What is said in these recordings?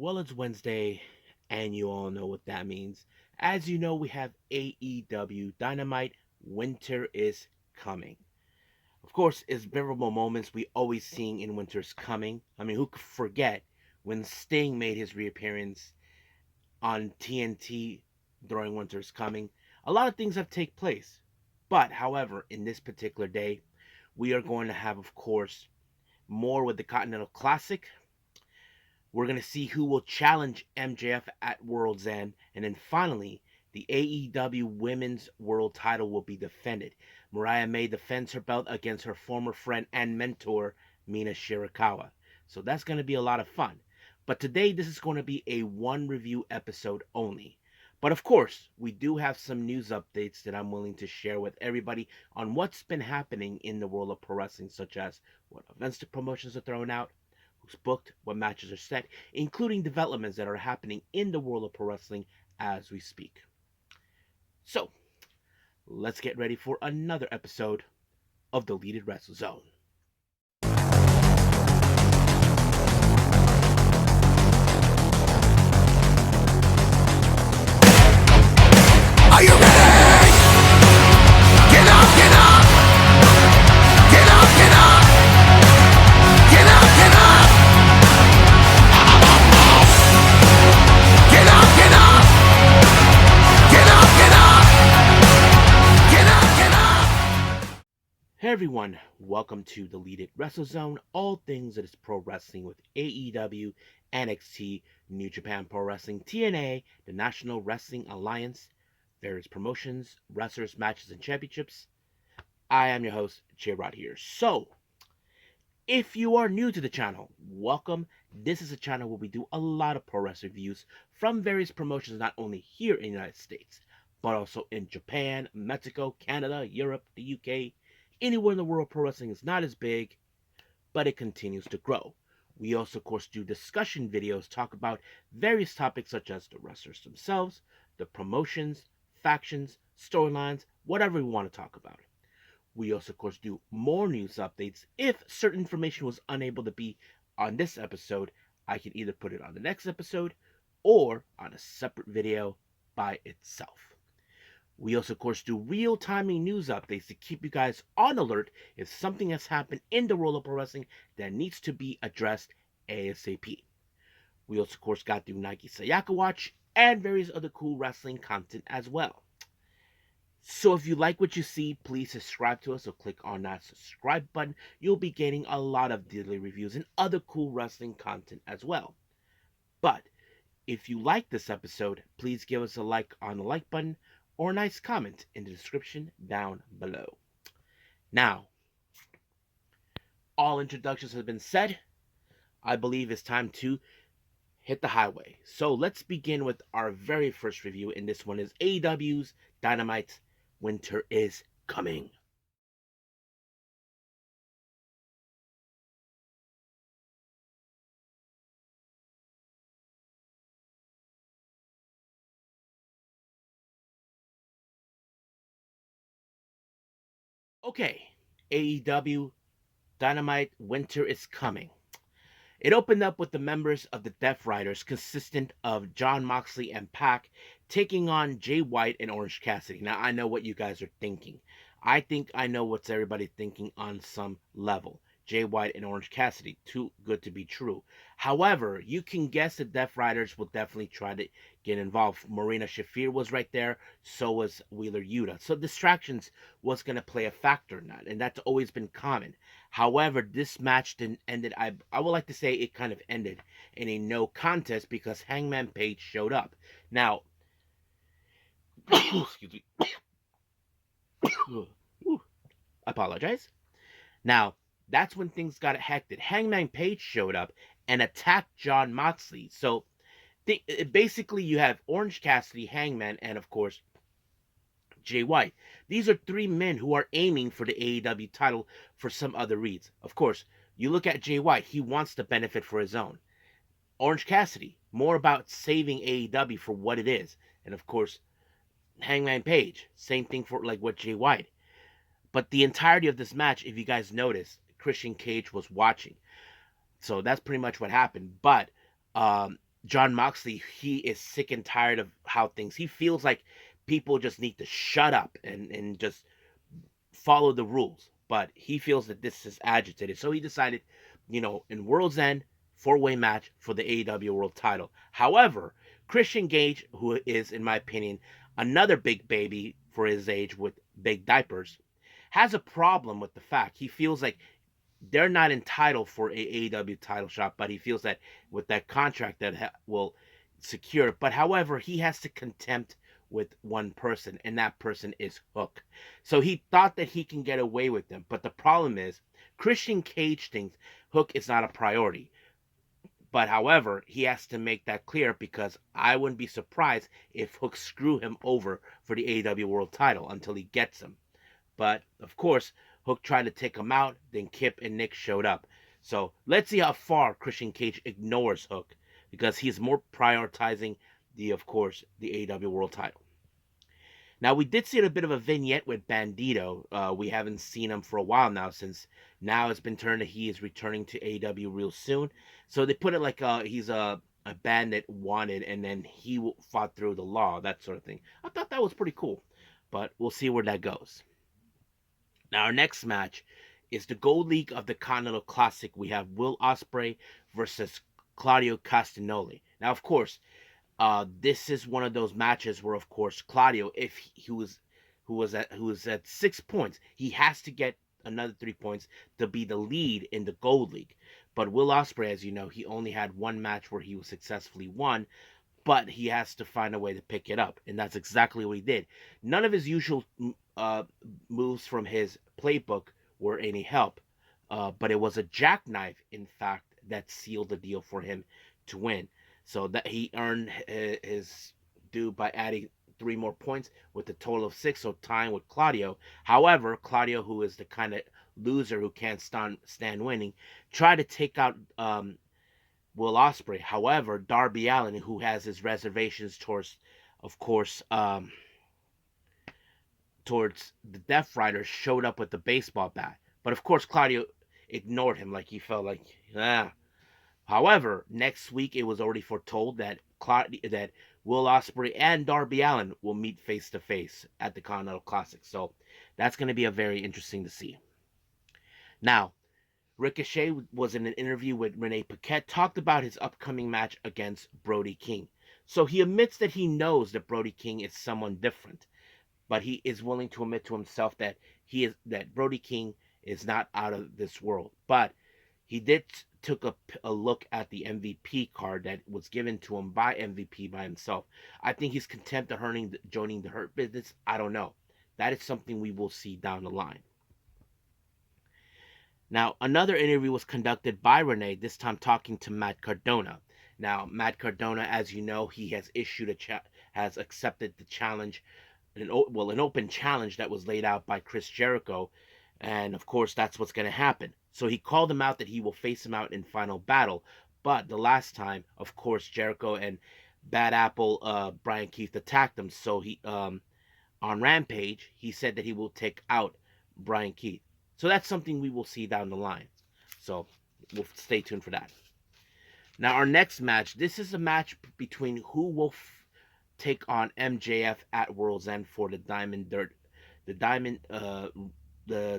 Well, it's Wednesday, and you all know what that means. As you know, we have AEW Dynamite Winter is coming. Of course, it's memorable moments we always seeing in Winter's coming. I mean, who could forget when Sting made his reappearance on TNT during Winter's coming? A lot of things have taken place. But, however, in this particular day, we are going to have, of course, more with the Continental Classic. We're going to see who will challenge MJF at World's End. And then finally, the AEW Women's World title will be defended. Mariah May defends her belt against her former friend and mentor, Mina Shirakawa. So that's going to be a lot of fun. But today, this is going to be a one review episode only. But of course, we do have some news updates that I'm willing to share with everybody on what's been happening in the world of pro wrestling, such as what events the promotions are throwing out, who's booked, what matches are set, including developments that are happening in the world of pro wrestling as we speak. So, let's get ready for another episode of the Deleted Wrestle Zone. Are you ready? Get up, get up! Get up, get up! Get up, get up! Get up, get up! Get up, get up! Get up, get up! Hey everyone, welcome to the Deleted Wrestle Zone, all things that is pro wrestling with AEW, NXT, New Japan Pro Wrestling, TNA, the National Wrestling Alliance, various promotions, wrestlers, matches, and championships. I am your host, J Rod here. So, if you are new to the channel, welcome. This is a channel where we do a lot of pro wrestling reviews from various promotions, not only here in the United States, but also in Japan, Mexico, Canada, Europe, the UK, anywhere in the world. Pro wrestling is not as big, but it continues to grow. We also, of course, do discussion videos, talk about various topics such as the wrestlers themselves, the promotions, factions, storylines, whatever we want to talk about. We also, of course, do more news updates. If certain information was unable to be on this episode, I can either put it on the next episode or on a separate video by itself. We also, of course, do real-timing news updates to keep you guys on alert if something has happened in the world of pro wrestling that needs to be addressed ASAP. We also, of course, got the Nike Sayaka Watch and various other cool wrestling content as well. So if you like what you see, please subscribe to us or click on that subscribe button. You'll be getting a lot of daily reviews and other cool wrestling content as well. But if you like this episode, please give us a like on the like button or a nice comment in the description down below. Now, all introductions have been said. I believe it's time to hit the highway. So let's begin with our very first review, and this one is AEW's Dynamite Winter is Coming. Okay, AEW Dynamite Winter is Coming. It opened up with the members of the Death Riders, consistent of Jon Moxley and Pac, taking on Jay White and Orange Cassidy. Now, I know what you guys are thinking. I think I know what's everybody thinking on some level. Jay White and Orange Cassidy, too good to be true. However, you can guess the Death Riders will definitely try to get involved. Marina Shafir was right there, so was Wheeler Yuta. So distractions was going to play a factor in that, and that's always been common. However, this match didn't ended. I would like to say it kind of ended in a no contest because Hangman Page showed up. Now, excuse me. I apologize. Now, that's when things got hectic. Hangman Page showed up and attacked Jon Moxley. So, basically, you have Orange Cassidy, Hangman, and of course, Jay White. These are three men who are aiming for the AEW title for some other reasons. Of course, you look at Jay White, he wants the benefit for his own. Orange Cassidy, more about saving AEW for what it is. And of course, Hangman Page, same thing for like what Jay White. But the entirety of this match, if you guys notice, Christian Cage was watching. So that's pretty much what happened. But John Moxley, he is sick and tired of how things. He feels like people just need to shut up and just follow the rules. But he feels that this is agitated. So he decided, in World's End, four-way match for the AEW World title. However, Christian Gage, who is, in my opinion, another big baby for his age with big diapers, has a problem with the fact he feels like they're not entitled for a AEW title shot, but he feels that with that contract that will secure it. But however, he has to contempt with one person, and that person is Hook. So he thought that he can get away with them, but the problem is Christian Cage thinks Hook is not a priority. But however, he has to make that clear because I wouldn't be surprised if Hook screw him over for the AEW World title until he gets him. But of course, Hook tried to take him out, then Kip and Nick showed up. So let's see how far Christian Cage ignores Hook because he's more prioritizing of course, the AEW World title. Now we did see a bit of a vignette with Bandito. We haven't seen him for a while now, since now it's been turned that he is returning to AEW real soon. So they put it like he's a bandit wanted, and then he fought through the law, that sort of thing. I thought that was pretty cool, but we'll see where that goes. Now our next match is the Gold League of the Continental Classic. We have Will Ospreay versus Claudio Castagnoli. Now, of course, this is one of those matches where, of course, Claudio, if he was who was at 6 points, he has to get another 3 points to be the lead in the Gold League. But Will Ospreay, as you know, he only had one match where he was successfully won, but he has to find a way to pick it up, and that's exactly what he did. None of his usual uh, moves from his playbook were any help, but it was a jackknife, in fact, that sealed the deal for him to win. So that he earned his due by adding 3 more points with a total of 6, so tying with Claudio. However, Claudio, who is the kind of loser who can't stand winning, tried to take out Will Ospreay. However, Darby Allin, who has his reservations towards, of course, towards the Death Rider, showed up with the baseball bat. But of course, Claudio ignored him like he felt like, ah. However, next week it was already foretold that that Will Ospreay and Darby Allin will meet face to face at the Continental Classic. So that's going to be a very interesting to see. Now, Ricochet was in an interview with Renee Paquette, talked about his upcoming match against Brody King. So he admits that he knows that Brody King is someone different, but he is willing to admit to himself that that Brody King is not out of this world. But he did took a look at the MVP card that was given to him by MVP by himself. I think he's content of joining the Hurt Business. I don't know. That is something we will see down the line. Now, another interview was conducted by Renee, this time talking to Matt Cardona. Now, Matt Cardona, as you know, he has has accepted the challenge, an open challenge that was laid out by Chris Jericho, and of course, that's what's going to happen. So he called him out that he will face him out in final battle. But the last time, of course, Jericho and Bad Apple Brian Keith attacked him. So he on Rampage, he said that he will take out Brian Keith. So that's something we will see down the line. So we'll stay tuned for that. Now our next match, this is a match between who will take on MJF at World's End for the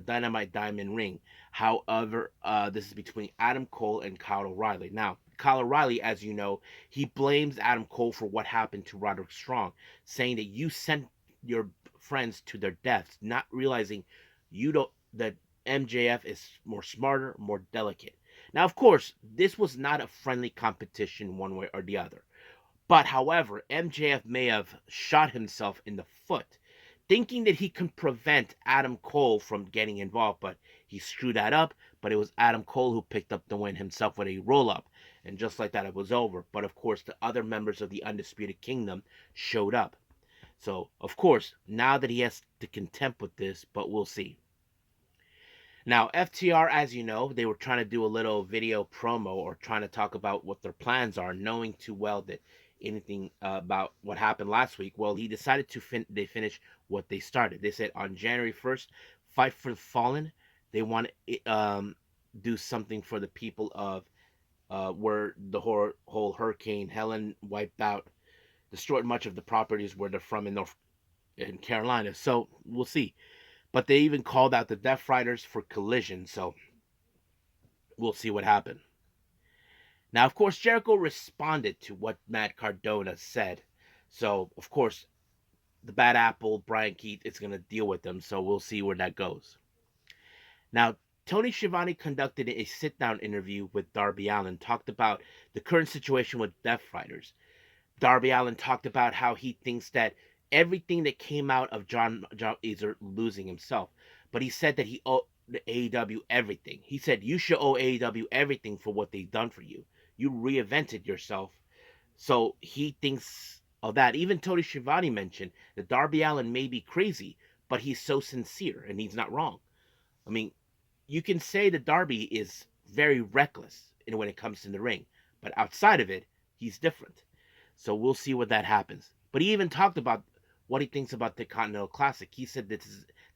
Dynamite Diamond ring. However, this is between Adam Cole and Kyle O'Reilly. Now, Kyle O'Reilly, as you know, he blames Adam Cole for what happened to Roderick Strong, saying that you sent your friends to their deaths, not realizing that MJF is more smarter, more delicate. Now, of course, this was not a friendly competition one way or the other. But however, MJF may have shot himself in the foot, thinking that he can prevent Adam Cole from getting involved, but he screwed that up. But it was Adam Cole who picked up the win himself with a roll up, and just like that, it was over. But of course, the other members of the Undisputed Kingdom showed up. So, of course, now that he has to contend with this, but we'll see. Now, FTR, as you know, they were trying to do a little video promo or trying to talk about what their plans are, knowing too well that anything about what happened last week. Well, he decided to finish what they started. They said on January 1st, Fight for the Fallen. They want to do something for the people of where the whole Hurricane Helen wiped out, destroyed much of the properties where they're from in Carolina. So we'll see. But they even called out the Death Riders for collision. So we'll see what happened. Now, of course, Jericho responded to what Matt Cardona said. So, of course, the bad apple, Brian Keith, is going to deal with them. So we'll see where that goes. Now, Tony Schiavone conducted a sit-down interview with Darby Allin, talked about the current situation with Death Riders. Darby Allin talked about how he thinks that everything that came out of John Easer losing himself, but he said that he owed the AEW everything. He said, you should owe AEW everything for what they've done for you. You reinvented yourself. So he thinks of that. Even Tony Schiavone mentioned that Darby Allin may be crazy, but he's so sincere, and he's not wrong. I mean, you can say that Darby is very reckless when it comes to the ring, but outside of it, he's different. So we'll see what that happens. But he even talked about what he thinks about the Continental Classic. He said this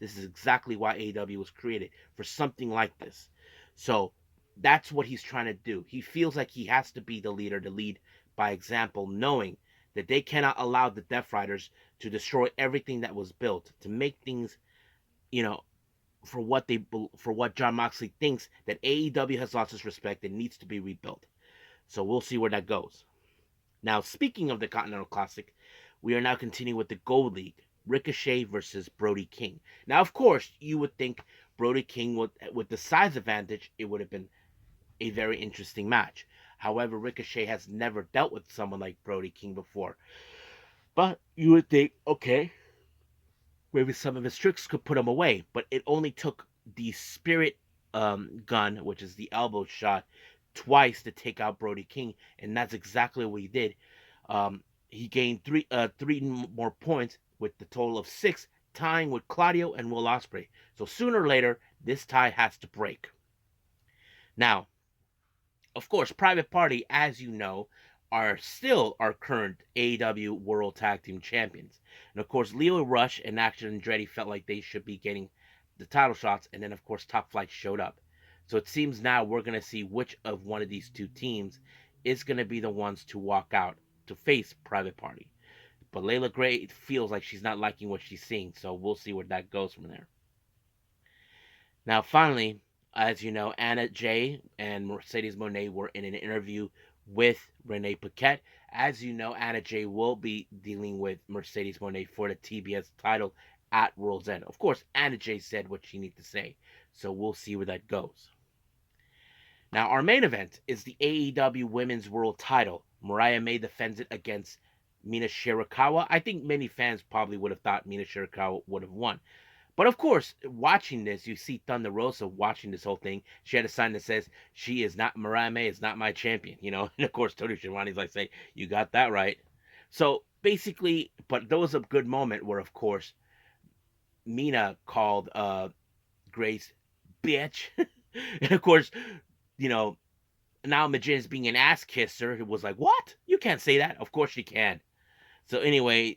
is exactly why AEW was created, for something like this. So that's what he's trying to do. He feels like he has to be the leader, to lead by example, knowing that they cannot allow the Death Riders to destroy everything that was built, to make things, for what Jon Moxley thinks that AEW has lost its respect and needs to be rebuilt. So we'll see where that goes. Now, speaking of the Continental Classic, we are now continuing with the Gold League, Ricochet versus Brody King. Now, of course, you would think Brody King with the size advantage, it would have been a very interesting match. However, Ricochet has never dealt with someone like Brody King before. But you would think, okay, maybe some of his tricks could put him away. But it only took the Spirit gun, which is the elbow shot, twice to take out Brody King, and that's exactly what he did. He gained three more points with the total of 6, tying with Claudio and Will Ospreay. So sooner or later, this tie has to break. Now, of course, Private Party, as you know, are still our current AEW World Tag Team Champions. And of course, Leo Rush and Action Andretti felt like they should be getting the title shots, and then of course Top Flight showed up. So it seems now we're going to see which of one of these two teams is going to be the ones to walk out to face Private Party. But Layla Gray feels like she's not liking what she's seeing, so we'll see where that goes from there. Now, finally, as you know, Anna Jay and Mercedes Moné were in an interview with Renee Paquette. As you know, Anna Jay will be dealing with Mercedes Moné for the TBS title at World's End. Of course, Anna Jay said what she needs to say, so we'll see where that goes. Now, our main event is the AEW Women's World title. Mariah May defends it against Mina Shirakawa. I think many fans probably would have thought Mina Shirakawa would have won. But of course, watching this, you see Thunder Rosa watching this whole thing. She had a sign that says, Mariah May is not my champion, And of course, Tony Schiavone's like, say, you got that right. So basically, but there was a good moment where, of course, Mina called Grace bitch. And of course, now Majin's being an ass kisser. It was like, what? You can't say that. Of course she can. So anyway,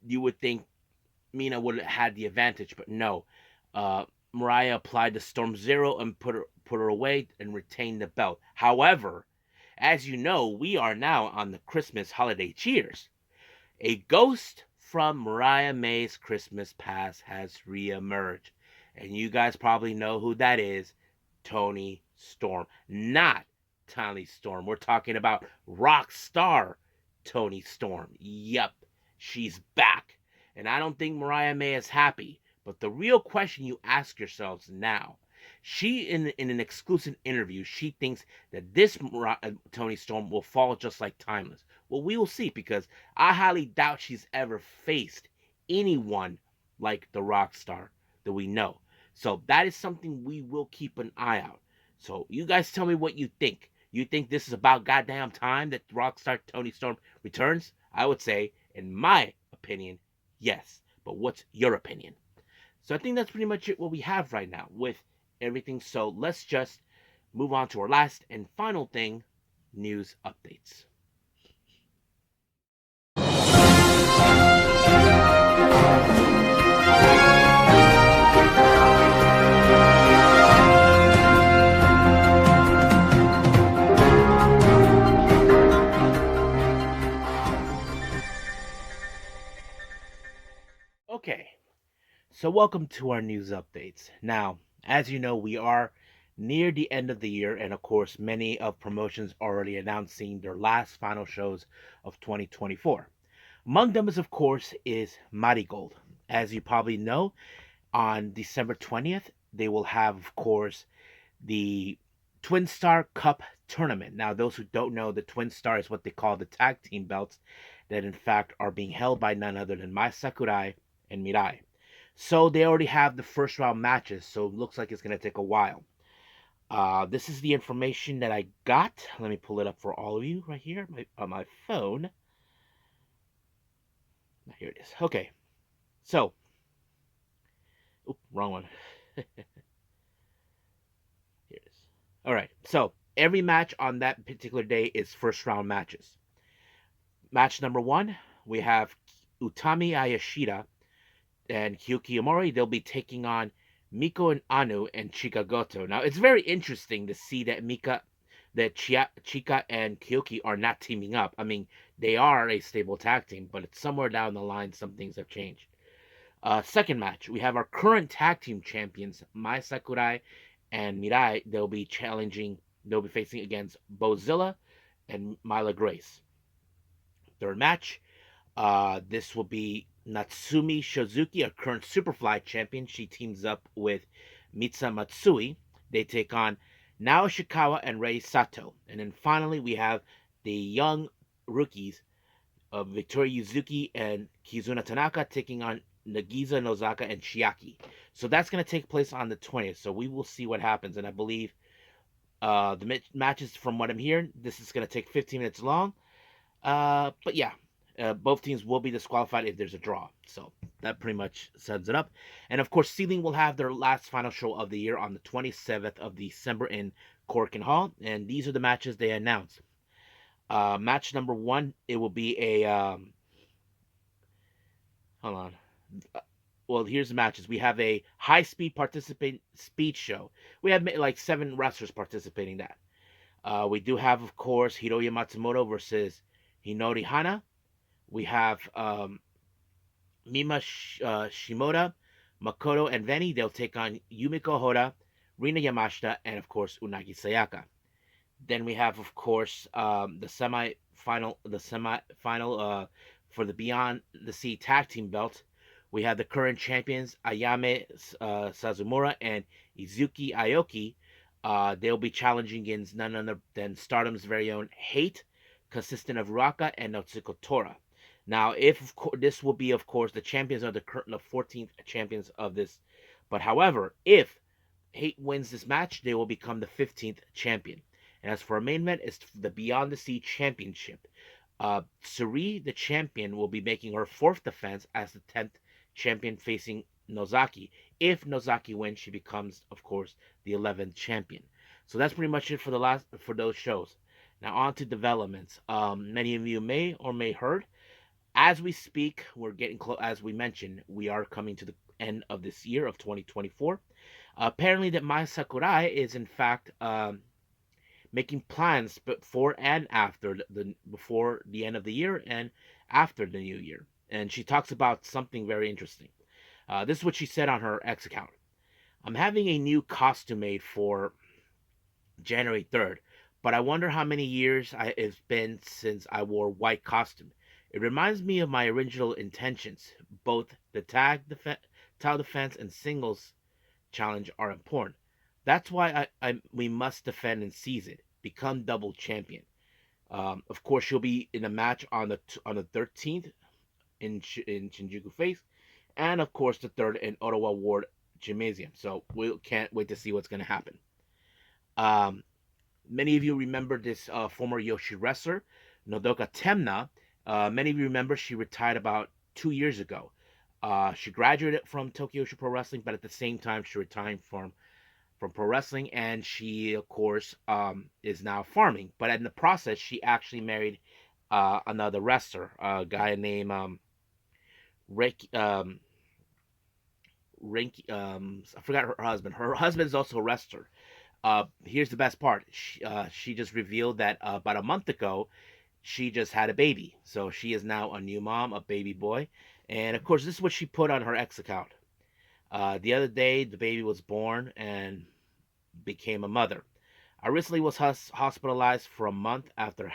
you would think Mina would have had the advantage, but no. Mariah applied the Storm Zero and put her away and retained the belt. However, as you know, we are now on the Christmas holiday cheers. A ghost from Mariah May's Christmas past has reemerged. And you guys probably know who that is. Toni Storm. Not Toni Storm. We're talking about rock star Toni Storm. Yup, she's back. And I don't think Mariah May is happy. But the real question you ask yourselves now, she, in an exclusive interview, she thinks that this Toni Storm will fall just like Timeless. Well, we will see, because I highly doubt she's ever faced anyone like the rock star that we know. So that is something we will keep an eye out. So you guys tell me what you think. You think this is about goddamn time that rockstar Toni Storm returns? I would say, in my opinion, yes. But what's your opinion? So I think that's pretty much it what we have right now with everything. So let's just move on to our last and final thing, news updates. Okay, so welcome to our news updates. Now, as you know, we are near the end of the year, and of course, many of promotions already announcing their last final shows of 2024. Among them is, of course, is Marigold. As you probably know, on December 20th, they will have, of course, the Twin Star Cup tournament. Now, those who don't know, the Twin Star is what they call the tag team belts that, in fact, are being held by none other than Mai Sakurai and Mirai. So they already have the first round matches, so it looks like it's going to take a while. This is the information that I got. Let me pull it up for all of you right here on my phone. Here it is. Okay, so, wrong one. Here it is. All right, so every match on that particular day is first round matches. Match number one, we have Utami Ayashida and Kyuki Omori. They'll be taking on Miko and Anu and Chika Goto. Now, it's very interesting to see that Chika and Kyuki are not teaming up. I mean, they are a stable tag team, but it's somewhere down the line some things have changed. Second match, we have our current tag team champions, Mai Sakurai and Mirai. They'll be facing against Bozilla and Myla Grace. Third match, this will be Natsumi Shozuki, a current Superfly champion. She teams up with Mitsa Matsui. They take on Nao Ishikawa and Rei Sato. And then finally, we have the young rookies of Victoria Yuzuki and Kizuna Tanaka taking on Nagisa Nozaka and Chiaki. So that's going to take place on the 20th. So we will see what happens. And I believe the matches, from what I'm hearing, this is going to take 15 minutes long. But yeah, both teams will be disqualified if there's a draw. So that pretty much sums it up. And of course, Sealing will have their last final show of the year on the 27th of December in Corkin Hall. And these are the matches they announced. Match number one, it will be a hold on. Well, here's the matches. We have a high-speed participant speed show. We have like 7 wrestlers participating in that. We do have, of course, Hiroya Matsumoto versus Hinori Hana. We have Mima Shimoda, Makoto, and Veni. They'll take on Yumiko Hoda, Rina Yamashita, and of course Unagi Sayaka. Then we have, of course, the semi-final for the Beyond the Sea Tag Team belt. We have the current champions Ayame Sazumura and Izuki Aoki. They'll be challenging against none other than Stardom's very own Hate, consistent of Ruaka and Natsuko Tora. Now, this will be, of course, the champions are the 14th champions of this. But however, if Hate wins this match, they will become the 15th champion. And as for a main event, it's the Beyond the Sea Championship. Suri, the champion, will be making her 4th defense as the 10th champion facing Nozaki. If Nozaki wins, she becomes, of course, the 11th champion. So that's pretty much it for those shows. Now on to developments. Many of you may or may heard. As we speak, we're getting close. As we mentioned, we are coming to the end of this year of 2024. Apparently, that Mai Sakurai is in fact making plans before and after before the end of the year and after the new year. And she talks about something very interesting. This is what she said on her X account. I'm having a new costume made for January 3rd, but I wonder how many years it's been since I wore white costume. It reminds me of my original intentions. Both the title defense and singles challenge are important. That's why we must defend and seize it. Become double champion. Of course, she'll be in a match on the 13th in Shinjuku Face, and of course the 3rd in Ottawa Ward Gymnasium. So we can't wait to see what's going to happen. Many of you remember this former Yoshi wrestler, Nodoka Tenma. Many of you remember she retired about 2 years ago. She graduated from Tokyo Pro Wrestling, but at the same time she retired from pro wrestling, and she, of course, is now farming. But in the process, she actually married another wrestler, a guy named Rick. I forgot her husband. Her husband is also a wrestler. Here's the best part. She just revealed that about a month ago, she just had a baby. So she is now a new mom, a baby boy. And of course, this is what she put on her X account. The other day, the baby was born and became a mother. I recently was hospitalized for a month after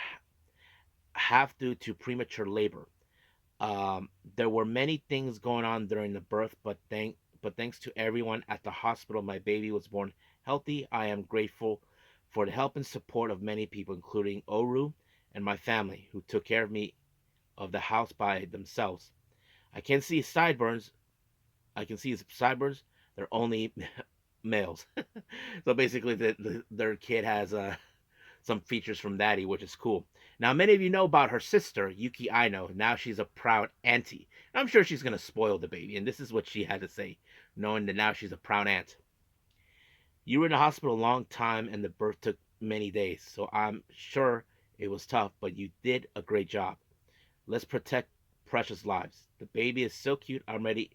half due to premature labor. There were many things going on during the birth, but thanks to everyone at the hospital, my baby was born healthy. I am grateful for the help and support of many people, including Oru and my family, who took care of me of the house by themselves. I can see his sideburns. I can see his sideburns. They're only males. So basically, their kid has some features from Daddy, which is cool. Now, many of you know about her sister, Yuki Aino. Now she's a proud auntie. I'm sure she's going to spoil the baby, and this is what she had to say, knowing that now she's a proud aunt. You were in the hospital a long time, and the birth took many days, so I'm sure it was tough, but you did a great job. Let's protect precious lives. The baby is so cute. I'm ready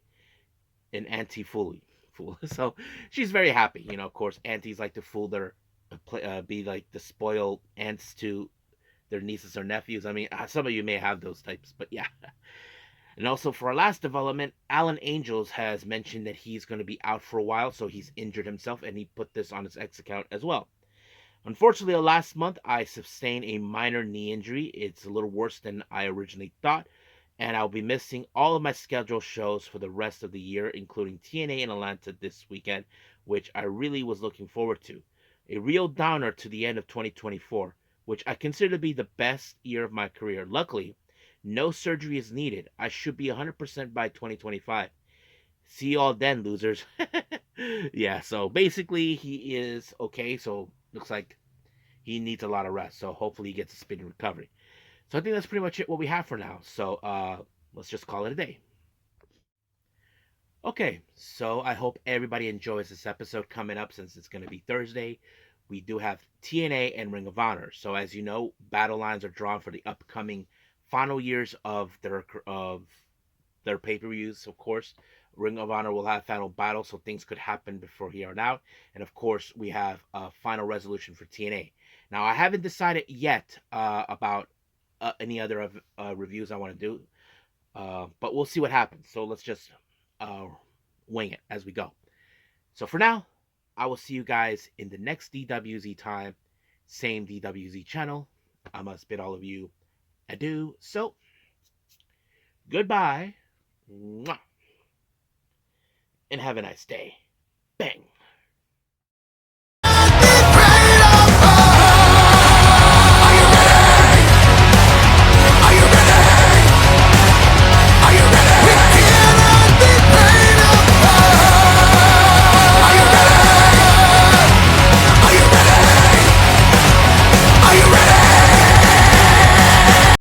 an auntie fully. Fool. So she's very happy. You know, of course, aunties like to fool their, be like the spoiled aunts to their nieces or nephews. I mean, some of you may have those types, but yeah. And also for our last development, Alan Angels has mentioned that he's going to be out for a while, so he's injured himself, and he put this on his X account as well. Unfortunately, last month I sustained a minor knee injury. It's a little worse than I originally thought, and I'll be missing all of my scheduled shows for the rest of the year, including TNA in Atlanta this weekend, which I really was looking forward to. A real downer to the end of 2024, which I consider to be the best year of my career. Luckily, no surgery is needed. I should be 100% by 2025. See you all then, losers. Yeah, so basically, he is okay. So looks like he needs a lot of rest. So hopefully, he gets a speedy recovery. So I think that's pretty much it what we have for now. So let's just call it a day. Okay, so I hope everybody enjoys this episode coming up since it's going to be Thursday. We do have TNA and Ring of Honor. So as you know, battle lines are drawn for the upcoming final years of their pay-per-views. Of course, Ring of Honor will have final battle, so things could happen before here on out. And of course, we have a final resolution for TNA. Now, I haven't decided yet about any other reviews I want to do, but we'll see what happens. So let's just uh, wing it as we go. So for now, I will see you guys in the next DWZ time, same DWZ channel. I must bid all of you adieu. So goodbye, and have a nice day. Bang.